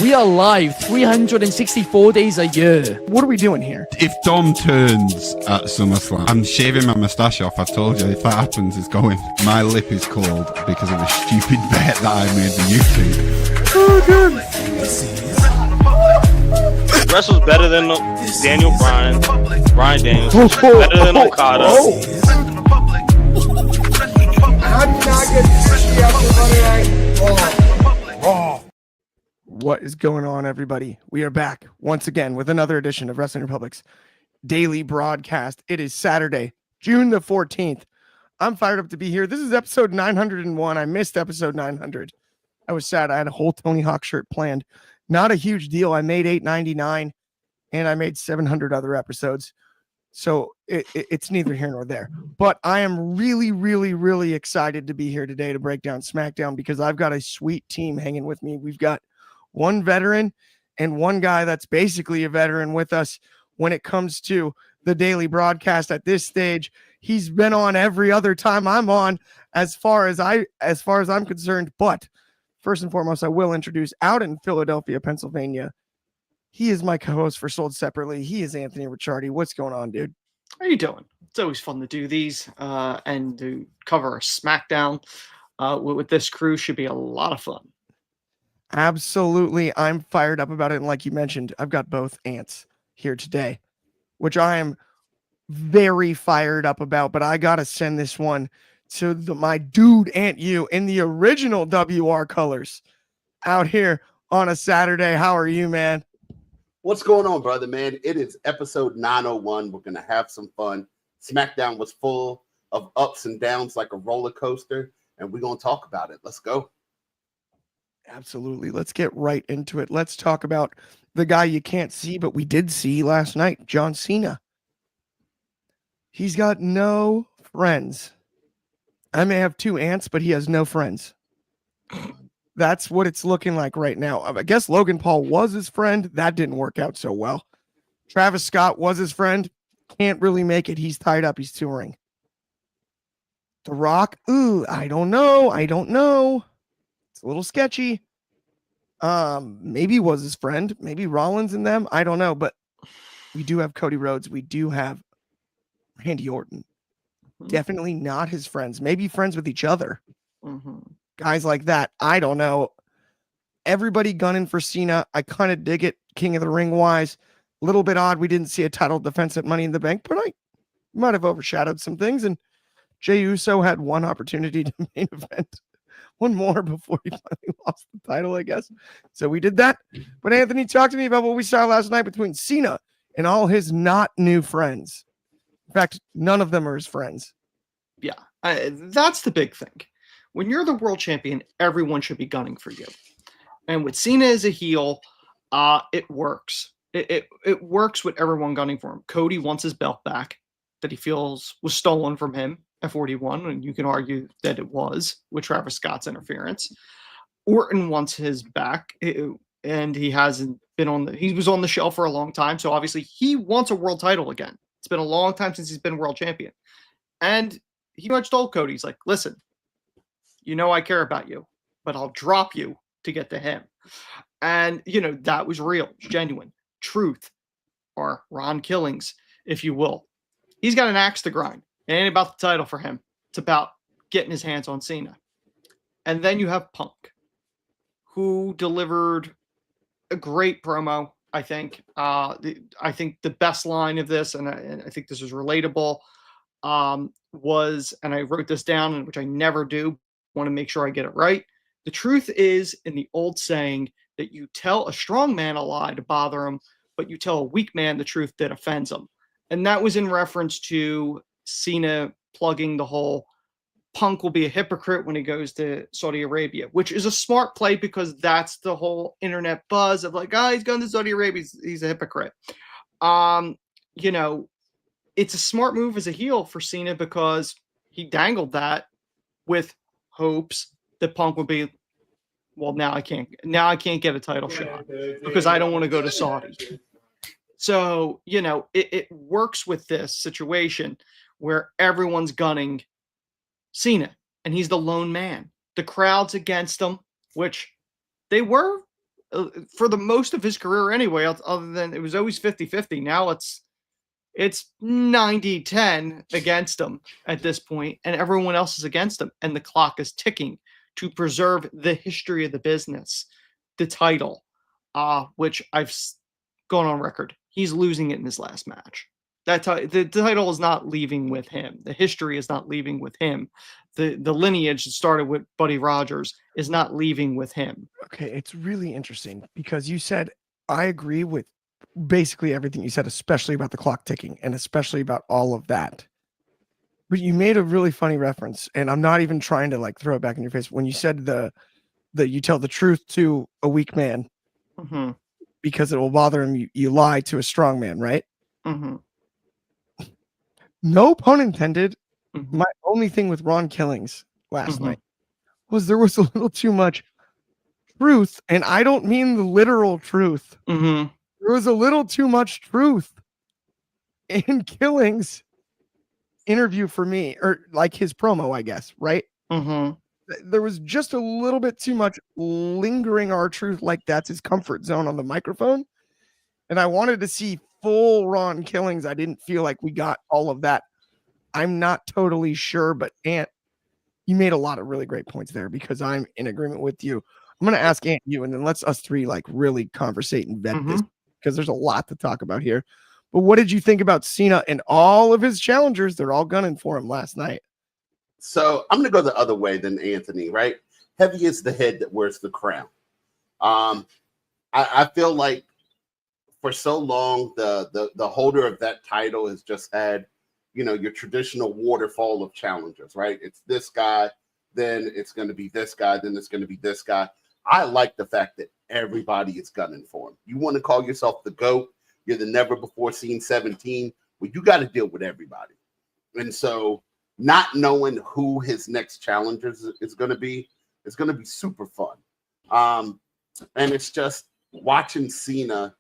We are live 364 days a year. What are we doing here? If Dom turns at SummerSlam, I'm shaving my moustache off. I've told you, if that happens, it's going. My lip is cold because of a stupid bet that I made on YouTube. Oh, good. Wrestle's better than Daniel Bryan. Bryan Daniels better than Okada. How do you not get 50 after Monday Night Raw? What is going on, everybody? We are back once again with another edition of Wrestling Republic's daily broadcast. It is Saturday, June the 14th. I'm fired up to be here. This is episode 901. I missed episode 900. I was sad. I had a whole Tony Hawk shirt planned. Not a huge deal. I made $8.99 and I made 700 other episodes. So it's neither here nor there. But I am really excited to be here today to break down SmackDown because I've got a sweet team hanging with me. We've got one veteran and one guy that's basically a veteran with us when it comes to the daily broadcast at this stage. He's been on every other time I'm on as far as I'm concerned. But first and foremost, I will introduce out in Philadelphia, Pennsylvania. He is my co-host for Sold Separately. He is Anthony Ricciardi. What's going on, dude? How you doing? It's always fun to do these and to cover a SmackDown with this crew. Should be a lot of fun. Absolutely. I'm fired up about it. And like you mentioned, I've got both ants here today, which I am very fired up about. But I got to send this one to my dude, Ant U, in the original WR colors out here on a Saturday. How are you, man? What's going on, brother, man? It is episode 901. We're going to have some fun. SmackDown was full of ups and downs like a roller coaster, and we're going to talk about it. Let's go. Absolutely. Let's get right into it. Let's talk about the guy you can't see, but we did see last night, John Cena. He's got no friends. I may have two ants, but he has no friends. That's what it's looking like right now. I guess Logan Paul was his friend. That didn't work out so well. Travis Scott was his friend. Can't really make it. He's tied up. He's touring. The Rock. Ooh, I don't know. It's a little sketchy. Maybe was his friend. Maybe Rollins and them. I don't know. But we do have Cody Rhodes. We do have Randy Orton. Definitely not his friends. Maybe friends with each other. Guys like that. I don't know. Everybody gunning for Cena. I kind of dig it. King of the Ring wise. A little bit odd. We didn't see a title defense at Money in the Bank, but I might have overshadowed some things. And Jey Uso had one opportunity to main event. One more before he finally lost the title, I guess. So we did that. But Anthony, talk to me about what we saw last night between Cena and all his not new friends. In fact, none of them are his friends. Yeah, that's the big thing. When you're the world champion, everyone should be gunning for you. And with Cena as a heel, it works. It works with everyone gunning for him. Cody wants his belt back that he feels was stolen from him at 41, and you can argue that it was with Travis Scott's interference. Orton wants his back, and he hasn't been he was on the shelf for a long time, so obviously he wants a world title again. It's been a long time since he's been world champion. And he much told Cody, he's like, listen, you know I care about you, but I'll drop you to get to him. And, that was real, genuine, truth, or Ron Killings, if you will. He's got an axe to grind. It ain't about the title for him. It's about getting his hands on Cena. And then you have Punk, who delivered a great promo, I think. I think the best line of this, and I think this is relatable, was, and I wrote this down, which I never do, want to make sure I get it right. The truth is, in the old saying, that you tell a strong man a lie to bother him, but you tell a weak man the truth that offends him. And that was in reference to Cena plugging the whole Punk will be a hypocrite when he goes to Saudi Arabia, which is a smart play because that's the whole internet buzz of like, he's going to Saudi Arabia, he's a hypocrite. It's a smart move as a heel for Cena because he dangled that with hopes that Punk would be, well, now I can't get a title shot because I don't want to go to Saudi. So, it works with this situation where everyone's gunning Cena and he's the lone man. The crowd's against him, which they were for the most of his career anyway, other than it was always 50-50. Now it's 90-10 against him at this point, and everyone else is against him, and the clock is ticking to preserve the history of the business, the title, which I've gone on record. He's losing it in his last match. The title is not leaving with him. The history is not leaving with him. The lineage that started with Buddy Rogers is not leaving with him. Okay, it's really interesting because you said I agree with basically everything you said, especially about the clock ticking and especially about all of that. But you made a really funny reference, and I'm not even trying to like throw it back in your face when you said that you tell the truth to a weak man because it will bother him. You lie to a strong man, right? No pun intended. My only thing with Ron Killings last night was there was a little too much truth, and I don't mean the literal truth. There was a little too much truth in Killings' interview for me, or like his promo, I guess, right? There was just a little bit too much lingering our truth, like that's his comfort zone on the microphone. And I wanted to see full Ron Killings. I didn't feel like we got all of that. I'm not totally sure, but Ant, you made a lot of really great points there because I'm in agreement with you. I'm going to ask Ant you, and then let's us three like really conversate and vet this because there's a lot to talk about here. But what did you think about Cena and all of his challengers? They're all gunning for him last night. So I'm going to go the other way than Anthony, right? Heavy is the head that wears the crown. I feel like for so long, the holder of that title has just had, your traditional waterfall of challengers, right? It's this guy, then it's going to be this guy, then it's going to be this guy. I like the fact that everybody is gunning for him. You want to call yourself the GOAT, you're the never before seen 17, well, you got to deal with everybody. And so not knowing who his next challenger is going to be, it's going to be super fun. And it's just watching Cena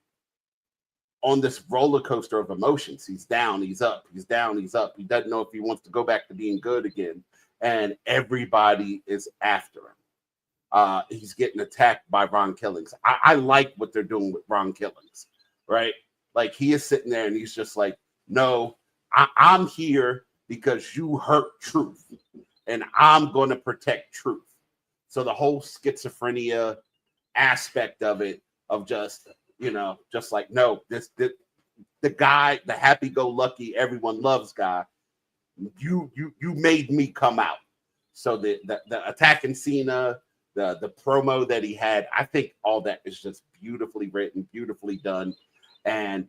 on this roller coaster of emotions. He's down, he's up, he's down, he's up. He doesn't know if he wants to go back to being good again. And everybody is after him. He's getting attacked by Ron Killings. I like what they're doing with Ron Killings, right? Like he is sitting there and he's just like, no, I'm here because you hurt truth and I'm going to protect truth. So the whole schizophrenia aspect of it, of just, just like, no, the guy, the happy-go-lucky, everyone loves guy, you made me come out. So the attacking Cena, the promo that he had, I think all that is just beautifully written, beautifully done, and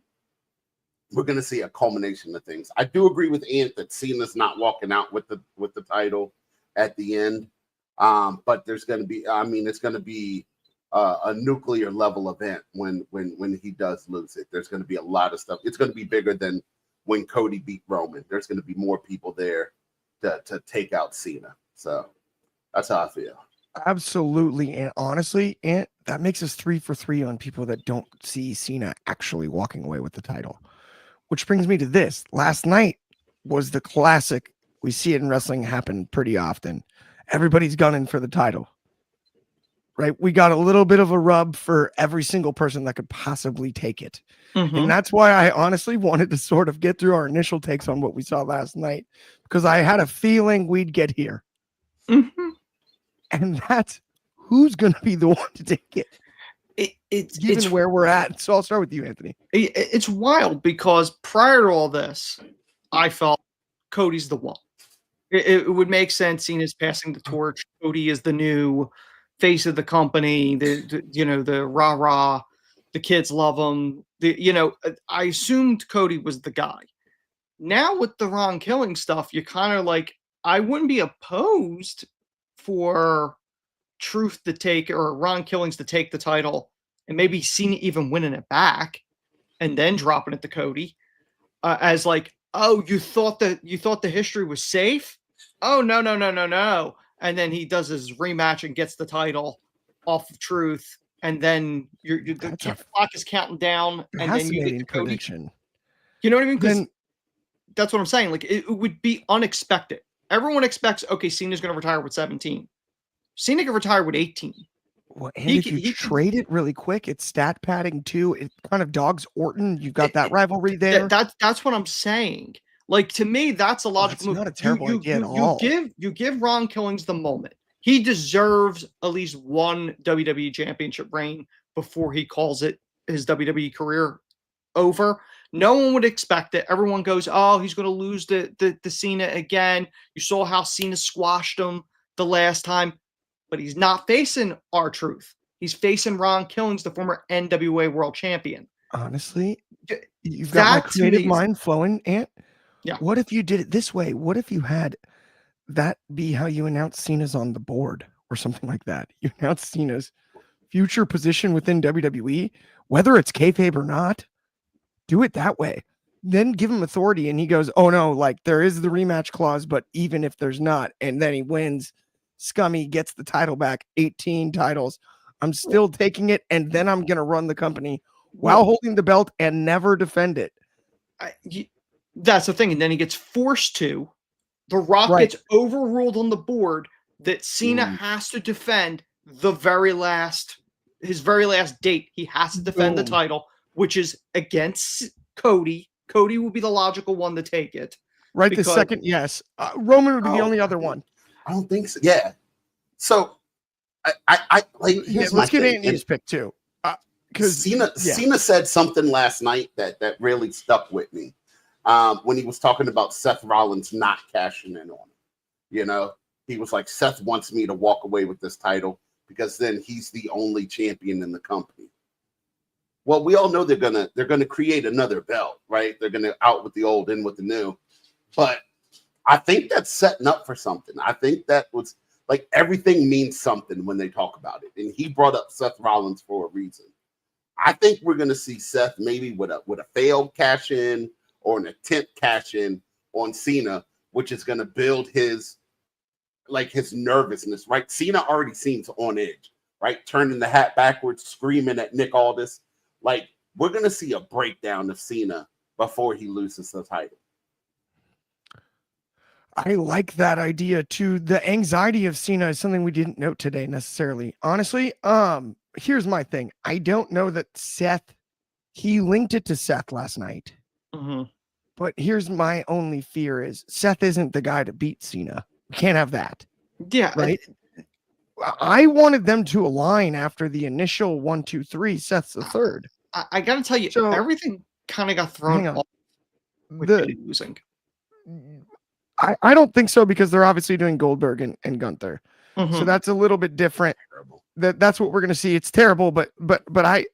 we're going to see a culmination of things. I do agree with Ant that Cena's not walking out with the title at the end, but there's going to be, it's going to be a nuclear level event when he does lose it. There's going to be a lot of stuff. It's going to be bigger than when Cody beat Roman. There's going to be more people there to take out Cena. So that's how I feel. Absolutely. And honestly, Ant, that makes us 3 for 3 on people that don't see Cena actually walking away with the title. Which brings me to this. Last night was the classic. We see it in wrestling happen pretty often. Everybody's gunning for the title. Right? We got a little bit of a rub for every single person that could possibly take it. And that's why I honestly wanted to sort of get through our initial takes on what we saw last night, because I had a feeling we'd get here. And that's who's going to be the one to take it. It's where we're at. So I'll start with you, Anthony. It's wild because prior to all this, I felt Cody's the one. It would make sense. Cena's passing the torch. Cody is the new face of the company. The rah-rah. The kids love him. I assumed Cody was the guy. Now with the Ron Killing stuff, you're kind of like, I wouldn't be opposed for Truth to take, or Ron Killings to take the title and maybe Cena even winning it back and then dropping it to Cody as like, oh, you thought the history was safe? Oh, no. And then he does his rematch and gets the title off of Truth. And then the clock is counting down, and then you get the Cody. Prediction. You know what I mean? Because that's what I'm saying. Like it would be unexpected. Everyone expects, okay, Cena's going to retire with 17. Cena can retire with 18. Well, and He if can- you he can- trade it really quick, it's stat padding too. It kind of dogs Orton. You've got that It- rivalry there. That's what I'm saying. Like, to me, that's a Well, logical that's move. not a terrible idea at You all. give Ron Killings the moment. He deserves at least one WWE Championship reign before he calls it his WWE career over. No one would expect it. Everyone goes, "Oh, he's going to lose the Cena again." You saw how Cena squashed him the last time, but he's not facing R-Truth. He's facing Ron Killings, the former NWA World Champion. Honestly, D- you've got my that to creative me is- mind flowing, Ant. Yeah. What if you did it this way? What if you had that be how you announce Cena's on the board or something like that? You announce Cena's future position within WWE, whether it's kayfabe or not. Do it that way. Then give him authority, and he goes, "Oh no, like there is the rematch clause, but even if there's not," and then he wins. Scummy gets the title back, 18 titles. I'm still taking it, and then I'm gonna run the company while holding the belt and never defend it. That's the thing. And then he gets forced to. The Rock Right. gets overruled on the board that Cena has to defend his very last date. He has to defend the Boom. title, which is against Cody. Cody will be the logical one to take it. Right, Because- the second, yes. Roman would be the Oh, only other one. I don't think so. Yeah. So I like. Yeah, Here's let's my get thing. Anthony's pick too, because Cena said something last night that really stuck with me when he was talking about Seth Rollins not cashing in on him. You know, he was like, Seth wants me to walk away with this title because then he's the only champion in the company. Well, we all know they're gonna create another belt, right? They're gonna out with the old, in with the new. But I think that's setting up for something. I think that was like everything means something when they talk about it. And he brought up Seth Rollins for a reason. I think we're going to see Seth maybe with a failed cash in or an attempt cash in on Cena, which is going to build his nervousness, right? Cena already seems on edge, right? Turning the hat backwards, screaming at Nick Aldis. Like, we're going to see a breakdown of Cena before he loses the title. I like that idea too. The anxiety of Cena is something we didn't note today necessarily. Honestly, here's my thing. I don't know that he linked it to Seth last night. Mm-hmm. But here's my only fear is Seth isn't the guy to beat Cena. We can't have that. Yeah. Right. I wanted them to align after the initial 1, 2, 3. Seth's the third. I got to tell you, So- everything kind of got thrown Hang on. off with The- Cody losing. I don't think so because they're obviously doing Goldberg and Gunther. Mhm. So that's a little bit different. Terrible. That's what we're going to see. It's terrible, but I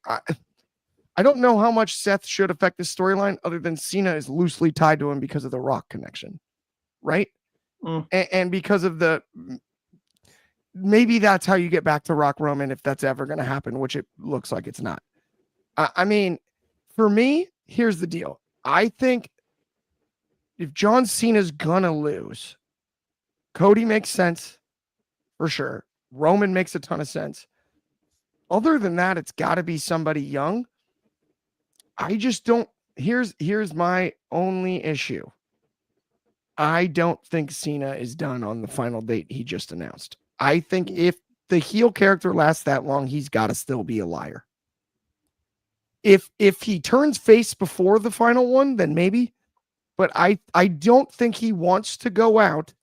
don't know how much Seth should affect this storyline other than Cena is loosely tied to him because of the Rock connection, right? Mm. And because of maybe that's how you get back to Rock Roman if that's ever going to happen, which it looks like it's not. I mean, for me, here's the deal. I think if John Cena's gonna lose, Cody makes sense for sure. Roman makes a ton of sense. Other than that, it's got to be somebody young. I just don't. Here's my only issue. I don't think Cena is done on the final date he just announced. I think if the heel character lasts that long, he's got to still be a liar. If he turns face before the final one, then maybe. But I don't think he wants to go out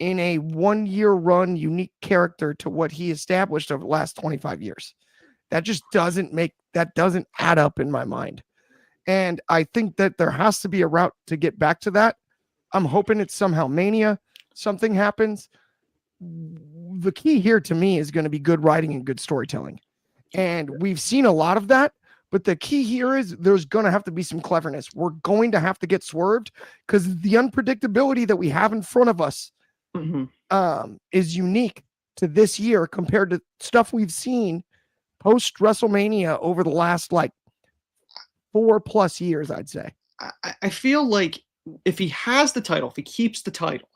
in a 1-year run unique character to what he established over the last 25 years. That just doesn't add up in my mind. And I think that there has to be a route to get back to that. I'm hoping it's somehow Mania. Something happens. The key here to me is going to be good writing and good storytelling. And we've seen a lot of that. But the key here is there's going to have to be some cleverness. We're going to have to get swerved because the unpredictability that we have in front of us is unique to this year compared to stuff we've seen post WrestleMania over the last 4+ years, I'd say. I feel like if he has the title, if he keeps the title,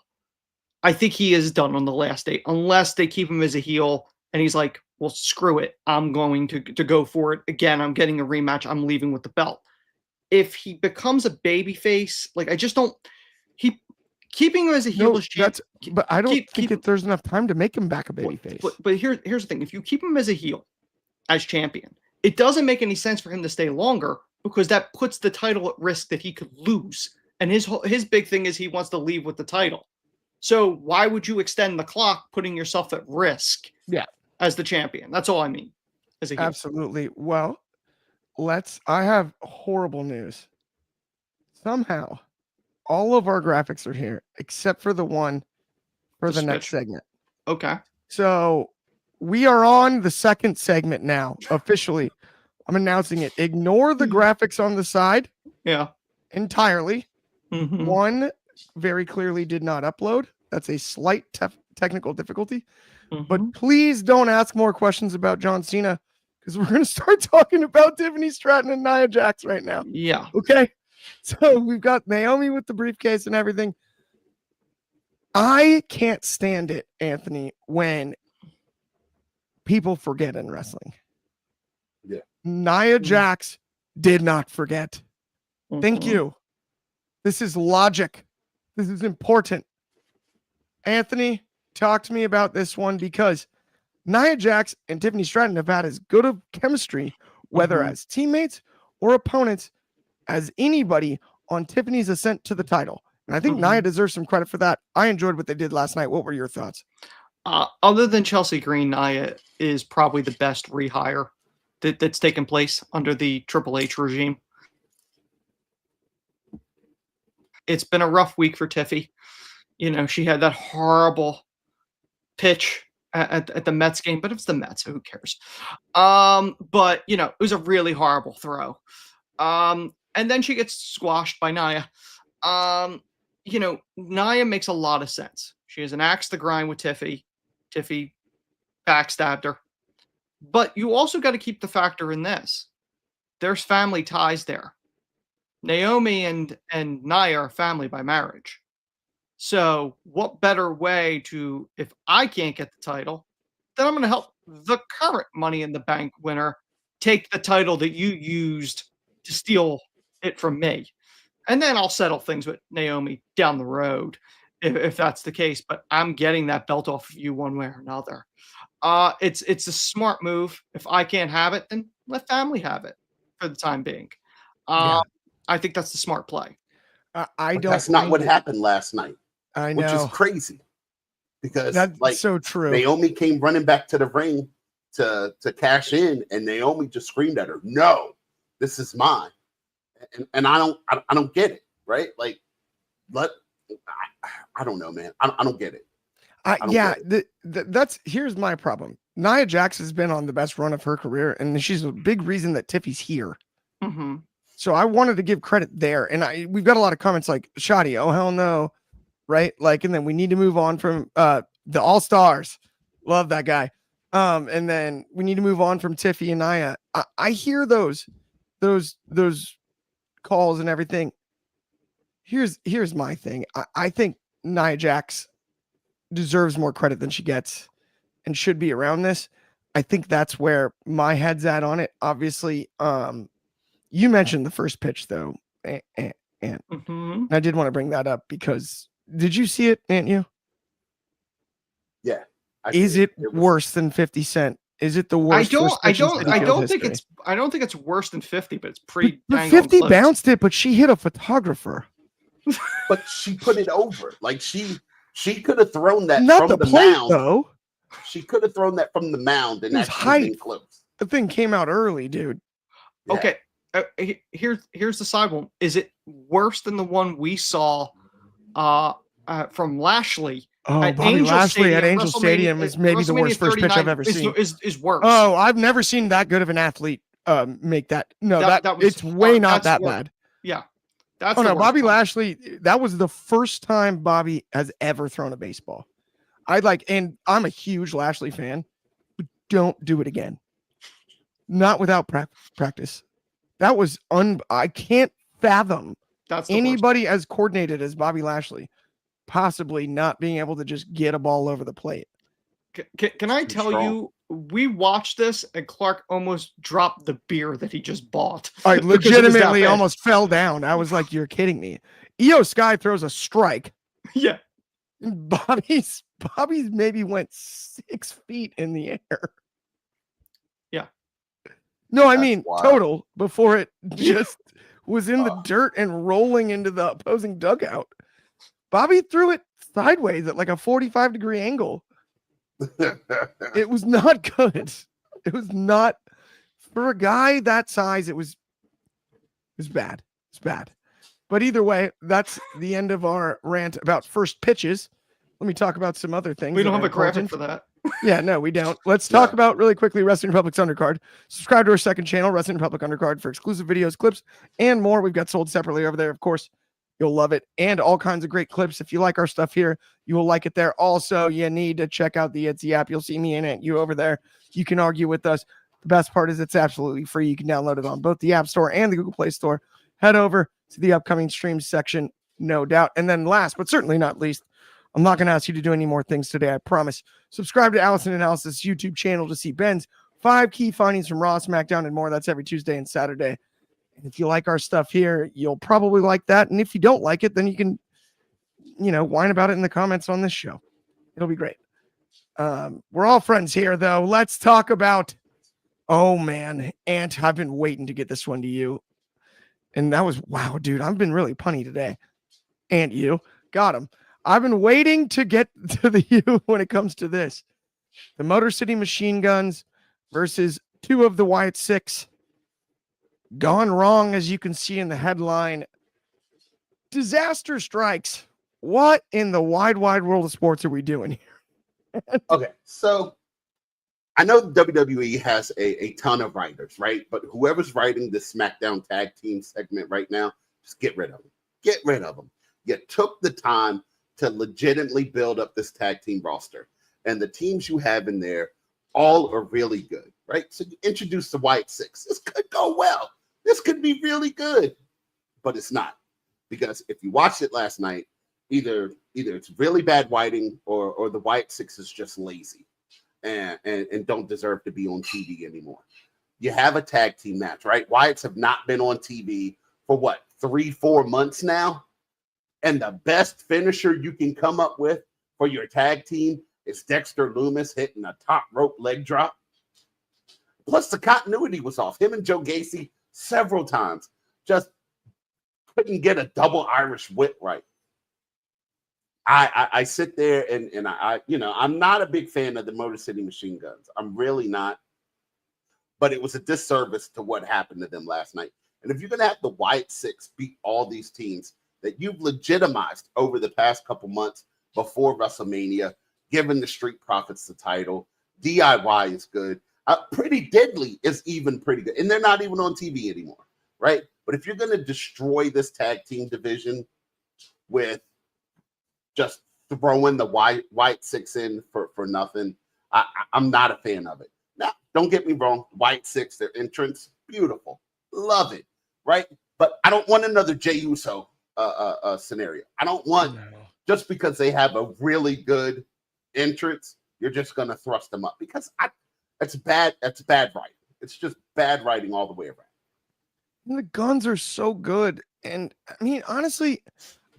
I think he is done on the last day, unless they keep him as a heel and he's like, well, screw it. I'm going to go for it again. I'm getting a rematch. I'm leaving with the belt. If he becomes a babyface, I just don't. keeping him as a heel No, is champ. but I don't think keep- there's enough time to make him back a babyface. But here's the thing: if you keep him as a heel, as champion, it doesn't make any sense for him to stay longer because that puts the title at risk that he could lose. And his big thing is he wants to leave with the title. So why would you extend the clock, putting yourself at risk? Yeah. As the champion, that's all I mean. As a heel. Absolutely. Well, I have horrible news. Somehow, all of our graphics are here except for the one for the next segment. Okay. So we are on the second segment now. Officially, I'm announcing it. Ignore the graphics on the side. Yeah. Entirely. Mhm. One very clearly did not upload. That's a slight technical difficulty. But Mhm. please don't ask more questions about John Cena because we're going to start talking about Tiffany Stratton and Nia Jax right now. Yeah. Okay. So we've got Naomi with the briefcase and everything. I can't stand it, Anthony, when people forget in wrestling. Yeah. Nia Jax did not forget. Thank Mhm. you. This is logic. This is important. Anthony, talk to me about this one because Nia Jax and Tiffany Stratton have had as good of chemistry, whether Mhm. as teammates or opponents, as anybody on Tiffany's ascent to the title. And I think Mhm. Nia deserves some credit for that. I enjoyed what they did last night. What were your thoughts? Other than Chelsea Green, Nia is probably the best rehire that's taken place under the Triple H regime. It's been a rough week for Tiffy. You know, she had that horrible pitch at the Mets game, but it's the Mets, so who cares? But you know, it was a really horrible throw. And then she gets squashed by Nia. You know, Nia makes a lot of sense. She has an axe to grind with Tiffy. Tiffy backstabbed her. But you also got to keep the factor in this. There's family ties there. Naomi and Nia are family by marriage. So what better way to, if I can't get the title, then I'm going to help the current Money in the Bank winner take the title that you used to steal it from me. And then I'll settle things with Naomi down the road if that's the case. But I'm getting that belt off of you one way or another. It's a smart move. If I can't have it, then let family have it for the time being. I think that's the smart play. I But don't. that's not what think- happened last night, I which is know. crazy because That's like so true. Naomi came running back to the ring to cash in, and Naomi just screamed at her, "No, this is mine." And I don't get it, right? Like, I don't know, man. I don't get it. Yeah, that's here's my problem. Nia Jax has been on the best run of her career, and she's a big reason that Tiffy's here. Mm-hmm. So I wanted to give credit there, and we've got a lot of comments like Shoddy, oh hell no, right? Like, and then we need to move on from the All Stars, love that guy, and then we need to move on from Tiffy and Nia. I hear those calls and everything. Here's my thing. I think Nia Jax deserves more credit than she gets and should be around this. I think that's where my head's at on it. Obviously, you mentioned the first pitch though, and Mm-hmm. I did want to bring that up because did you see it, didn't you? Yeah. Is it was- worse than 50 Cent? Is it the worst? I don't think it's worse than 50, but it's pretty But dang 50 close. bounced it, but she hit a photographer. But she put it over. Like she could have thrown that Not from the the plate mound. though. She could have thrown that from the mound and It was actually been hype. close. The thing came out early, dude. Yeah. Okay, here's the side one. Is it worse than the one we saw from Lashley? Oh, at Bobby Angel Lashley at Stadium, Angel Stadium is maybe the WrestleMania worst first pitch I've 39 ever seen. Is worse. Oh, I've never seen that good of an athlete make that. No, That was it's way hard. not That's that worse. bad. Yeah, that's Oh the no, worst Bobby one. Lashley, that was the first time Bobby has ever thrown a baseball. And I'm a huge Lashley fan, but don't do it again. Not without practice. That was I can't fathom That's the worst. anybody as coordinated as Bobby Lashley possibly not being able to just get a ball over the plate. Can I tell strong. you? We watched this, and Clark almost dropped the beer that he just bought. I because it was that legitimately bad. almost fell down. I was like, you're kidding me. Io Sky throws a strike Yeah. And Bobby's maybe went 6 feet in the air. Yeah. No, I That's mean wild. total before it just was in the Oh. dirt and rolling into the opposing dugout. Bobby threw it sideways at like a 45-degree angle. It was not good. It was not for a guy that size. It was bad. It's bad. But either way, that's the end of our rant about first pitches. Let me talk about some other things. We don't that have are a graphic important. for that. Yeah, no, we don't. Let's talk Yeah. about really quickly Wrestling Republic's Undercard. Subscribe to our second channel, Wrestling Republic Undercard, for exclusive videos, clips, and more. We've got sold separately over there. Of course, you'll love it. And all kinds of great clips. If you like our stuff here, you will like it there. Also, you need to check out the Etsy app. You'll see me and Aunt you over there. You can argue with us. The best part is it's absolutely free. You can download it on both the App Store and the Google Play Store. Head over to the upcoming streams section, no doubt. And then last, but certainly not least, I'm not going to ask you to do any more things today, I promise. Subscribe to Allison and Alice's YouTube channel to see Ben's 5 key findings from Raw, SmackDown, and more. That's every Tuesday and Saturday. And if you like our stuff here, you'll probably like that. And if you don't like it, then you can, whine about it in the comments on this show. It'll be great. We're all friends here, though. Let's talk about, oh, man, Ant, I've been waiting to get this one to you. And that was, wow, dude, I've been really punny today. Ant, you got him. I've been waiting to get to the U when it comes to this. The Motor City Machine Guns versus 2 of the Wyatt Six. Gone wrong, as you can see in the headline. Disaster strikes. What in the wide world of sports are we doing here? Okay, so I know WWE has a ton of writers, right? But whoever's writing the SmackDown tag team segment right now, just get rid of them. Get rid of them. You took the time to legitimately build up this tag team roster. And the teams you have in there all are really good, right? So you introduce the Wyatt Six. This could go well. This could be really good. But it's not. Because if you watched it last night, either it's really bad writing or the Wyatt Six is just lazy and don't deserve to be on TV anymore. You have a tag team match, right? Wyatts have not been on TV for what, 3-4 months now? And the best finisher you can come up with for your tag team is Dexter Lumis hitting a top rope leg drop. Plus, the continuity was off. Him and Joe Gacy several times just couldn't get a double Irish whip right. I sit there and I'm not a big fan of the Motor City Machine Guns. I'm really not. But it was a disservice to what happened to them last night. And if you're going to have the Wyatt Six beat all these teams that you've legitimized over the past couple months before WrestleMania, given the Street Profits the title, DIY is good. Pretty Deadly is even pretty good. And they're not even on TV anymore, right? But if you're going to destroy this tag team division with just throwing the Wyatt Six in for nothing, I'm not a fan of it. Now, don't get me wrong. Wyatt Six, their entrance, beautiful. Love it, right? But I don't want another Jey Uso scenario. I don't want, just because they have a really good entrance, you're just going to thrust them up, because that's bad writing. It's just bad writing all the way around. And the Guns are so good. And I mean, honestly,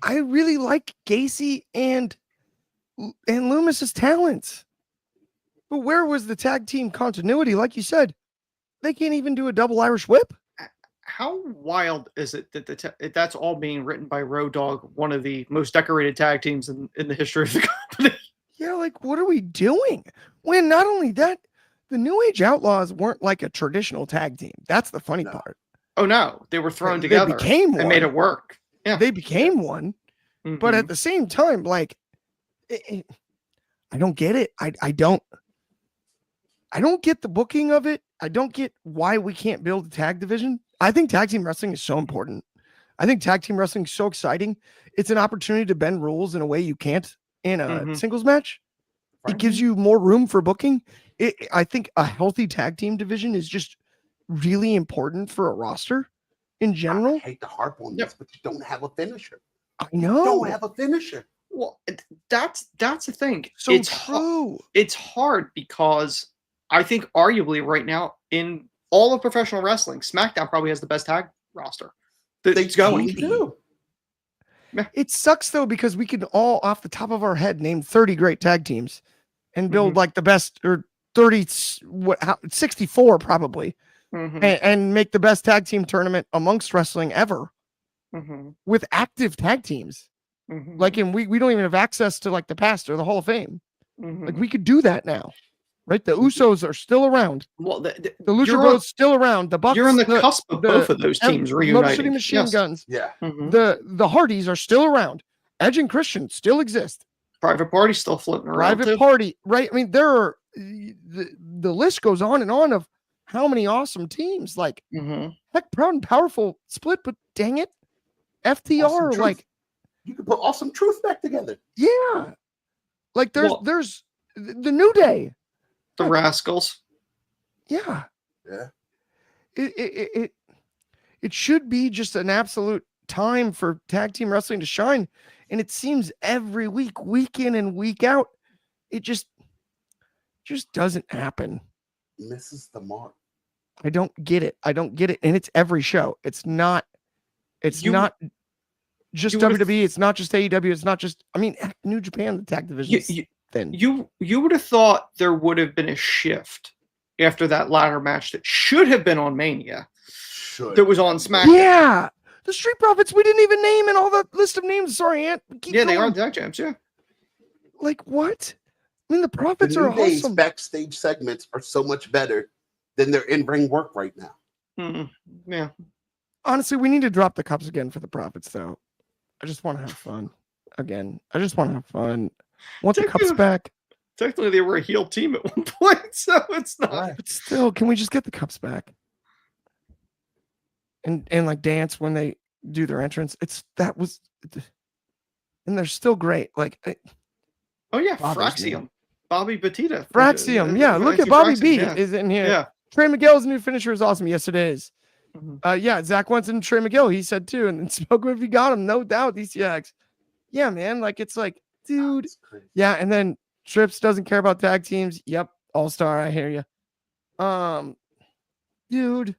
I really like Gacy and Loomis's talents. But where was the tag team continuity? Like you said, they can't even do a double Irish whip. How wild is it that that's all being written by Road Dogg, one of the most decorated tag teams in the history of the company? Yeah, like, what are we doing? When not only that, the New Age Outlaws weren't like a traditional tag team. That's the funny part. Oh, no. They were thrown They together became and one. made it work. Yeah. They became one. Mhm. But at the same time, like, I don't get it. I don't get the booking of it. I don't get why we can't build a tag division. I think tag team wrestling is so important. I think tag team wrestling is so exciting. It's an opportunity to bend rules in a way you can't in a singles match. It gives you more room for booking. I think a healthy tag team division is just really important for a roster in general. I hate to harp on this, but you don't have a finisher. I know. You don't have a finisher. Well, that's the thing. So it's true. It's hard because I think arguably right now in all of professional wrestling, SmackDown probably has the best tag roster that's going. Do. Yeah. It sucks though, because we can all off the top of our head name 30 great tag teams and build like the best, or 64 probably, and make the best tag team tournament amongst wrestling ever with active tag teams. Like, and we don't even have access to like the past or the Hall of Fame. Like, we could do that now, right? The Usos are still around. Well, the Lucha Bros still around. The Bucks. You're on the cusp of both of those teams Motor City reuniting. Machine Guns. Yeah. The Hardys are still around. Edge and Christian still exist. Private Party still floating around. Private Party, right? I mean, there are the list goes on and on of how many awesome teams. Like, heck, Proud and Powerful split, but dang it, FTR, Awesome like, you could put Awesome Truth back together. yeah, like there's the New Day, the Rascals. Yeah. Yeah. It should be just an absolute time for tag team wrestling to shine. And it seems every week, week in and week out, it just doesn't happen. Misses the mark. I don't get it. And it's every show. It's not just WWE. It's not just AEW. It's not just, I mean, New Japan, the tag division. You would have thought there would have been a shift after that ladder match that should have been on Mania. That was on SmackDown. Yeah. The Street Profits we didn't even name in all the list of names. Sorry, Ant. They are tag champs, yeah. Like, what? I mean, the Profits are awesome. Backstage segments are so much better than their in-ring work right now. Yeah. Honestly, we need to drop the cups again for the Profits, though. I just want to have fun again. I just want to have fun. Want the cups back. Technically, they were a heel team at one point, so it's not. Right. But still, can we just get the cups back? And like dance when they do their entrance. And they're still great. Like, oh yeah, Fraxium, Bobby Batista. Fraxium, yeah. Look at Bobby B is in here. Yeah. Trey Miguel's new finisher is awesome. Yes, it is. Yeah, Zach wants in Trey Miguel. He said too, and spoke if you got him, no doubt. DCX. Yeah, man. Like, it's like, dude. Yeah, and then Trips doesn't care about tag teams. Yep, All-Star. I hear you. Dude.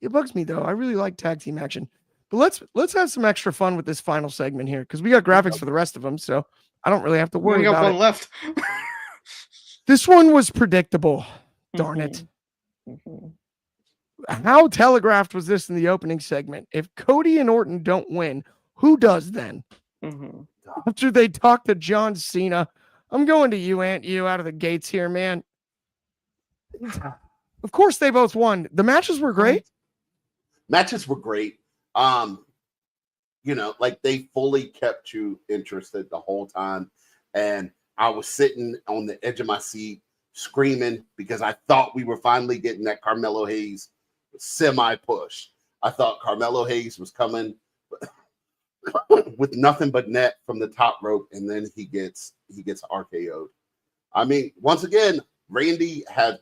It bugs me though. I really like tag team action. But let's have some extra fun with this final segment here, because we got graphics for the rest of them, so I don't really have to worry about it. We got one left. This one was predictable. Darn it. How telegraphed was this in the opening segment? If Cody and Orton don't win, who does then? After they talk to John Cena, I'm going to you, Ant, you out of the gates here, man. Of course they both won. The matches were great. Matches were great. Like, they fully kept you interested the whole time. And I was sitting on the edge of my seat screaming because I thought we were finally getting that Carmelo Hayes semi-push. I thought Carmelo Hayes was coming with nothing but net from the top rope, and then he gets RKO'd. I mean, once again, Randy has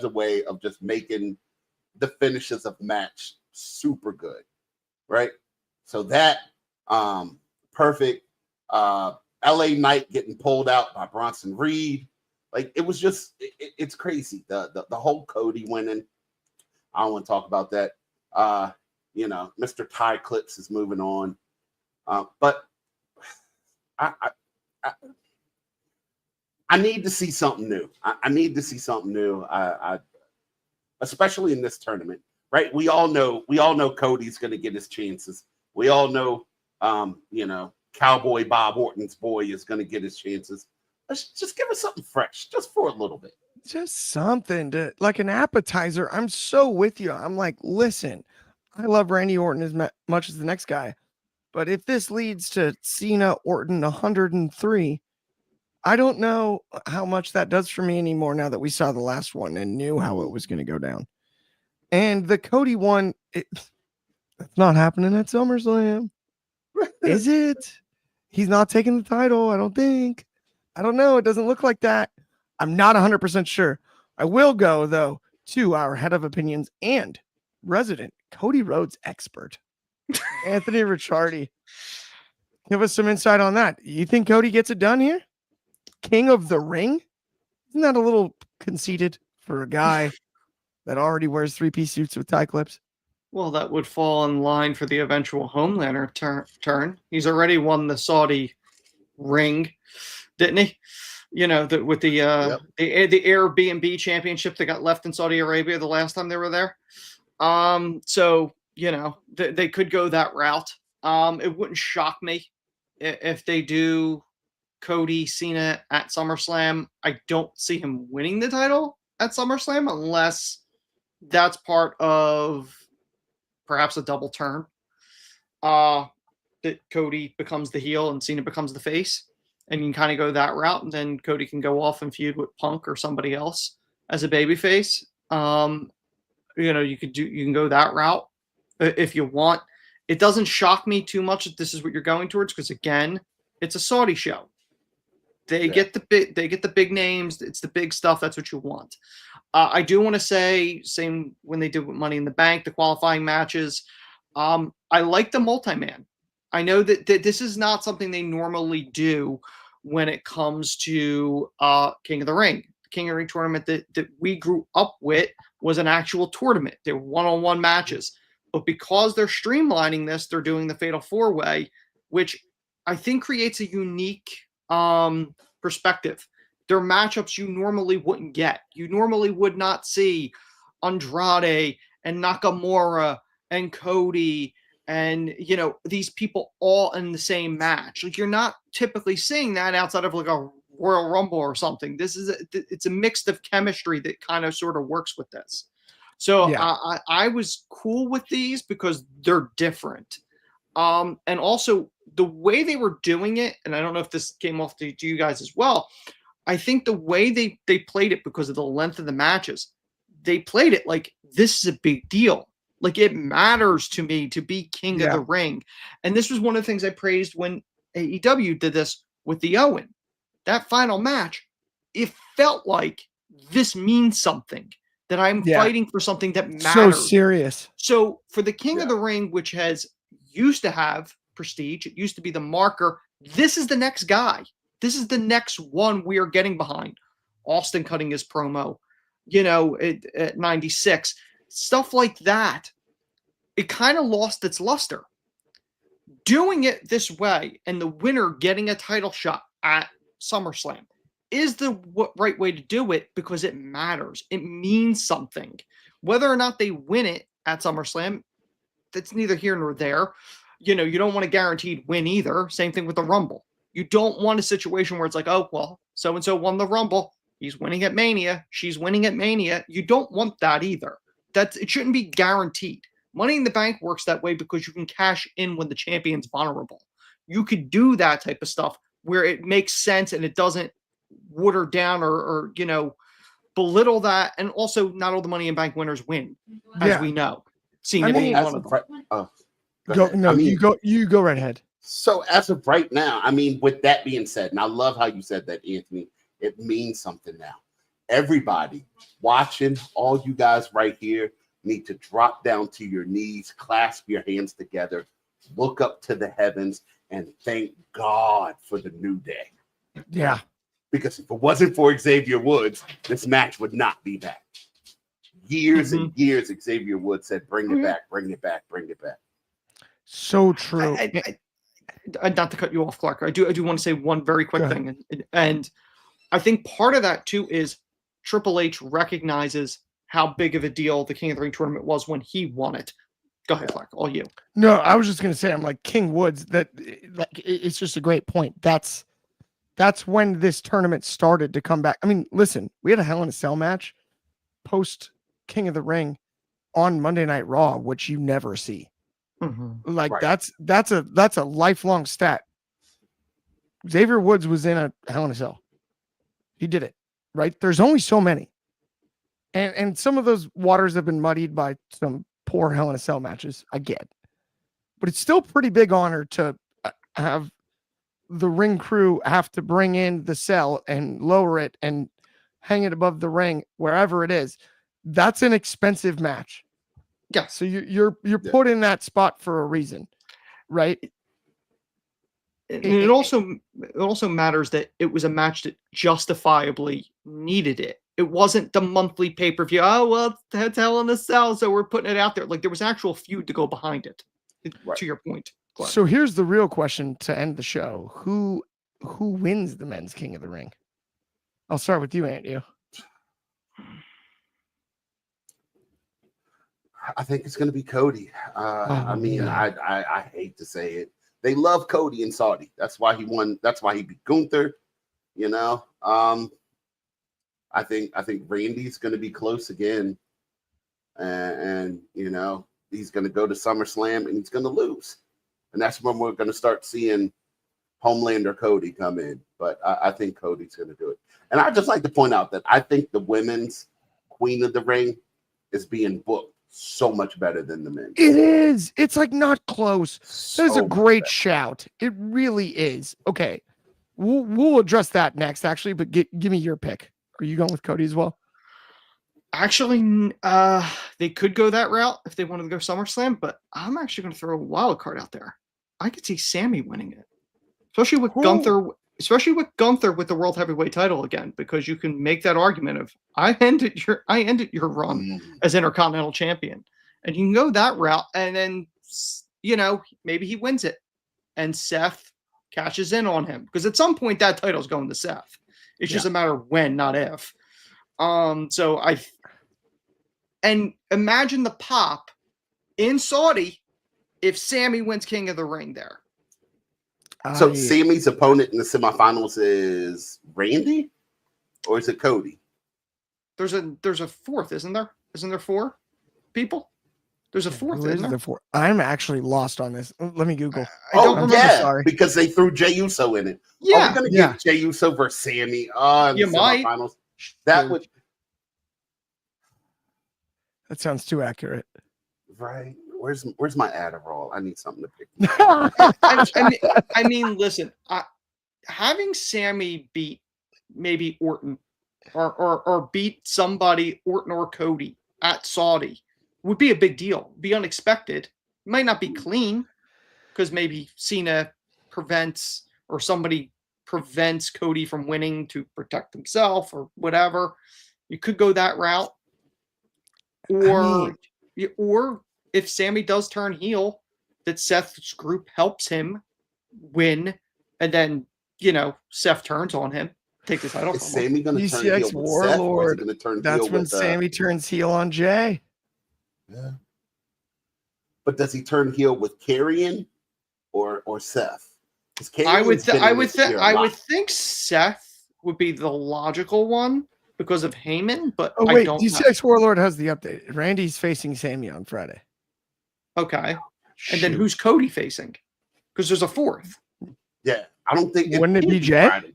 a way of just making the finishes of the match super good, right? So that perfect. LA Knight getting pulled out by Bronson Reed, like, it was just it's crazy. The whole Cody winning. I don't want to talk about that. Mr. Ty Clips is moving on, but I need to see something new. I need to see something new. Especially in this tournament, right? We all know Cody's going to get his chances. We all know, Cowboy Bob Orton's boy is going to get his chances. Let's just give us something fresh, just for a little bit. Just something to, like, an appetizer. I'm so with you. I'm like, listen, I love Randy Orton as much as the next guy, but if this leads to Cena Orton 103, I don't know how much that does for me anymore now that we saw the last one and knew how it was going to go down. And the Cody one, it's not happening at SummerSlam. Is it? He's not taking the title, I don't think. I don't know. It doesn't look like that. I'm not 100% sure. I will go, though, to our head of opinions and resident Cody Rhodes expert, Anthony Ricciardi. Give us some insight on that. You think Cody gets it done here? King of the Ring? Isn't that a little conceited for a guy that already wears 3-piece suits with tie clips? Well, that would fall in line for the eventual Homelander turn. He's already won the Saudi ring, didn't he? You know, with the Airbnb championship that got left in Saudi Arabia the last time they were there. So you know, they could go that route. It wouldn't shock me if they do Cody Cena at SummerSlam. I don't see him winning the title at SummerSlam unless that's part of perhaps a double turn. That Cody becomes the heel and Cena becomes the face, and you can kind of go that route, and then Cody can go off and feud with Punk or somebody else as a babyface. You know, you can go that route if you want. It doesn't shock me too much if this is what you're going towards, because again, it's a Saudi show. They get the big names. It's the big stuff. That's what you want. I do want to say, same when they did with Money in the Bank, the qualifying matches. I like the multi-man. I know that this is not something they normally do when it comes to King of the Ring. The King of the Ring tournament that we grew up with was an actual tournament. They were one-on-one matches. But because they're streamlining this, they're doing the Fatal 4-Way, which I think creates a unique perspective. They're matchups you normally wouldn't get. You normally would not see Andrade and Nakamura and Cody and, you know, these people all in the same match. Like, you're not typically seeing that outside of like a Royal Rumble or something. It's a mix of chemistry that kind of sort of works with this. So yeah. I was cool with these because they're different. And also the way they were doing it, and I don't know if this came off to you guys as well, I think the way they played it, because of the length of the matches, they played it like this is a big deal. Like, it matters to me to be king of the ring. And this was one of the things I praised when AEW did this with the Owen. That final match, it felt like this means something, that I'm fighting for something that matters. So serious. So for the King of the Ring, which used to have prestige, it used to be the marker, this is the next guy. This is the next one we are getting behind. Austin cutting his promo, you know, at 96. Stuff like that. It kind of lost its luster. Doing it this way and the winner getting a title shot at SummerSlam is the right way to do it, because it matters. It means something. Whether or not they win it at SummerSlam, that's neither here nor there. You know, you don't want a guaranteed win either. Same thing with the Rumble. You don't want a situation where it's like, oh, well, so-and-so won the Rumble. He's winning at Mania. She's winning at Mania. You don't want that either. It shouldn't be guaranteed. Money in the Bank works that way because you can cash in when the champion's vulnerable. You could do that type of stuff where it makes sense and it doesn't water down or you know, belittle that. And also, not all the Money in Bank winners win, as we know. Cena being one of them. You go right ahead. So as of right now, I mean, with that being said, and I love how you said that, Anthony, it means something now. Everybody watching, all you guys right here, need to drop down to your knees, clasp your hands together, look up to the heavens, and thank God for the new day. Yeah. Because if it wasn't for Xavier Woods, this match would not be back. Years and years, Xavier Woods said, bring it back, bring it back, bring it back. So true. Not to cut you off, Clark. I do want to say one very quick thing. And I think part of that, too, is Triple H recognizes how big of a deal the King of the Ring tournament was when he won it. Go ahead, Clark. All you. No, I was just going to say, I'm like, King Woods, it's just a great point. That's when this tournament started to come back. I mean, listen, we had a Hell in a Cell match post King of the Ring on Monday Night Raw, which you never see. Mm-hmm. Like, right. That's a lifelong stat. Xavier Woods was in a Hell in a Cell. He did it, right? There's only so many. And some of those waters have been muddied by some poor Hell in a Cell matches. I get. But it's still pretty big honor to have the ring crew have to bring in the cell and lower it and hang it above the ring, wherever it is. That's an expensive match. Yeah. So you're put in that spot for a reason, right? It also matters that it was a match that justifiably needed it. It wasn't the monthly pay-per-view. Oh, well, it's Hell in a Cell, so we're putting it out there. Like, there was actual feud to go behind it, Right. to your point. Glenn. So here's the real question to end the show. Who wins the men's King of the Ring? I'll start with you, Aunt You. I think it's going to be Cody. I mean, I hate to say it. They love Cody in Saudi. That's why he won. That's why he beat Gunther. You know, I think Randy's going to be close again, and you know, he's going to go to SummerSlam and he's going to lose, and that's when we're going to start seeing Homelander Cody come in. But I think Cody's going to do it. And I'd just like to point out that I think the women's Queen of the Ring is being booked so much better than the men. It is. It's like not close. That is a So great much shout. It really is. Okay. We'll address that next, actually, but give me your pick. Are you going with Cody as well? Actually, they could go that route if they wanted to go SummerSlam, but I'm actually going to throw a wild card out there. I could see Sammy winning it, especially with Gunther. Especially with Gunther with the World Heavyweight title again, because you can make that argument of I ended your run as Intercontinental Champion, and you can go that route, and then you know maybe he wins it, and Seth cashes in on him because at some point that title's going to Seth. It's just a matter of when, not if. So and imagine the pop in Saudi if Sammy wins King of the Ring there. So Sammy's opponent in the semifinals is Randy, or is it Cody? There's a fourth, isn't there? Isn't there four people? There's a fourth, Who is isn't there? the fourth? I'm actually lost on this. Let me Google. I don't remember. Yeah, Sorry. because they threw Jey Uso in it. Yeah, Are we going to get Jey Uso versus Sammy in You the might. semifinals? That would That sounds too accurate. right. Where's my Adderall? I need something to pick. I mean, listen, having Sammy beat maybe Orton or beat somebody, Orton or Cody at Saudi would be a big deal. Be unexpected. It might not be clean because maybe Cena prevents or somebody prevents Cody from winning to protect himself or whatever. You could go that route. Or if Sammy does turn heel, that Seth's group helps him win, and then Seth turns on him, take the title. Is Sammy going to turn DCX heel with Warlord. Seth, or is he going to turn That's heel when with Sammy turns heel on Jay. Yeah. But does he turn heel with Karrion or Seth? I would think Seth would be the logical one because of Heyman, but I don't DCX Warlord has the update. Randy's facing Sammy on Friday. Okay. And then who's Cody facing? Because there's a fourth. Yeah. I don't think Wouldn't it be Jay? Friday,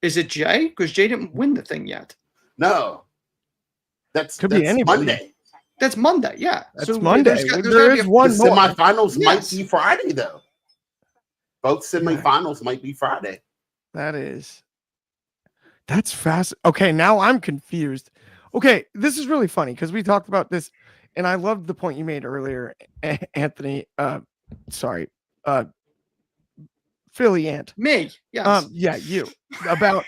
is it Jay? Because Jay didn't win the thing yet. No. That's be anybody. Monday. That's Monday, yeah. That's Monday. There is The one more. semifinals might be Friday, though. Both semifinals might be Friday. That's fast. Okay, now I'm confused. Okay, this is really funny because we talked about this, and I loved the point you made earlier, Anthony. Philly Ant. Me, yes. Yeah, you. About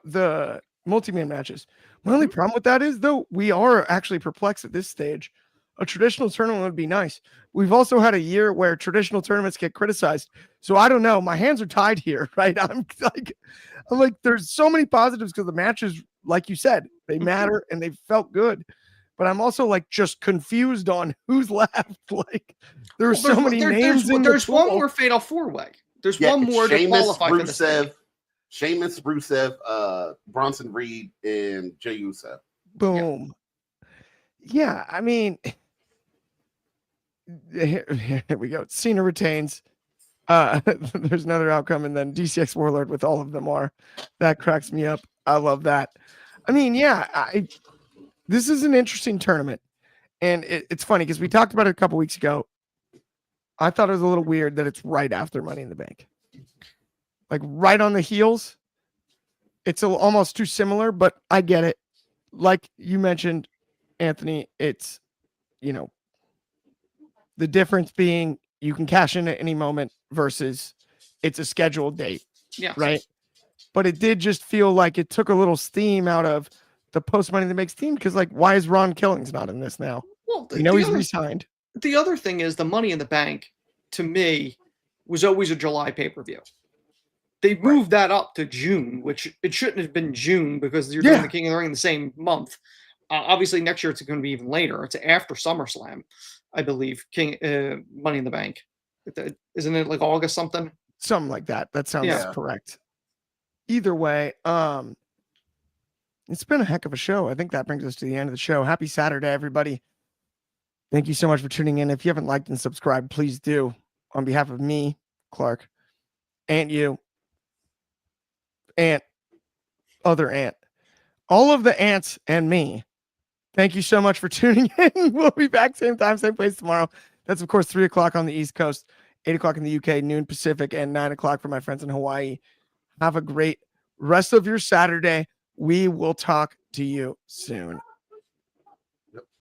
the multi-man matches. My only problem with that is, though, we are actually perplexed at this stage. A traditional tournament would be nice. We've also had a year where traditional tournaments get criticized. So I don't know. My hands are tied here, right? I'm like, there's so many positives because the matches, like you said, they matter and they felt good. But I'm also like just confused on who's left. Like there's so many names. There's one more fatal four-way. There's one more to qualify for this thing. Sheamus, Rusev, Bronson Reed, and Jey Uso. Boom. Yeah, I mean, here we go. Cena retains. There's another outcome, and then DCX Warlord with all of them are. That cracks me up. I love that. I mean, yeah, this is an interesting tournament, and it's funny because we talked about it a couple weeks ago. I thought it was a little weird that it's right after Money in the Bank, like right on the heels. It's almost too similar, but I get it. Like you mentioned, Anthony, it's the difference being you can cash in at any moment versus it's a scheduled date. Yeah. Right. But it did just feel like it took a little steam out of the post Money in the Bank team because, like, why is Ron Killings not in this now? Well, You know he's re-signed. the other thing is the Money in the Bank, to me, was always a July pay-per-view. They moved that up to June, which it shouldn't have been June because you're doing the King of the Ring in the same month. Obviously, next year it's going to be even later. It's after SummerSlam, I believe. Money in the Bank, isn't it like August something? Something like that. That sounds correct. Either way, it's been a heck of a show. I think that brings us to the end of the show. Happy Saturday, everybody. Thank you so much for tuning in. If you haven't liked and subscribed, please do. On behalf of me, Clark, and you, Aunt, other Aunt, all of the aunts and me, thank you so much for tuning in. We'll be back same time, same place tomorrow. That's, of course, 3 o'clock on the East Coast, 8 o'clock in the UK, noon Pacific, and 9 o'clock for my friends in Hawaii. Have a great rest of your Saturday. We will talk to you soon.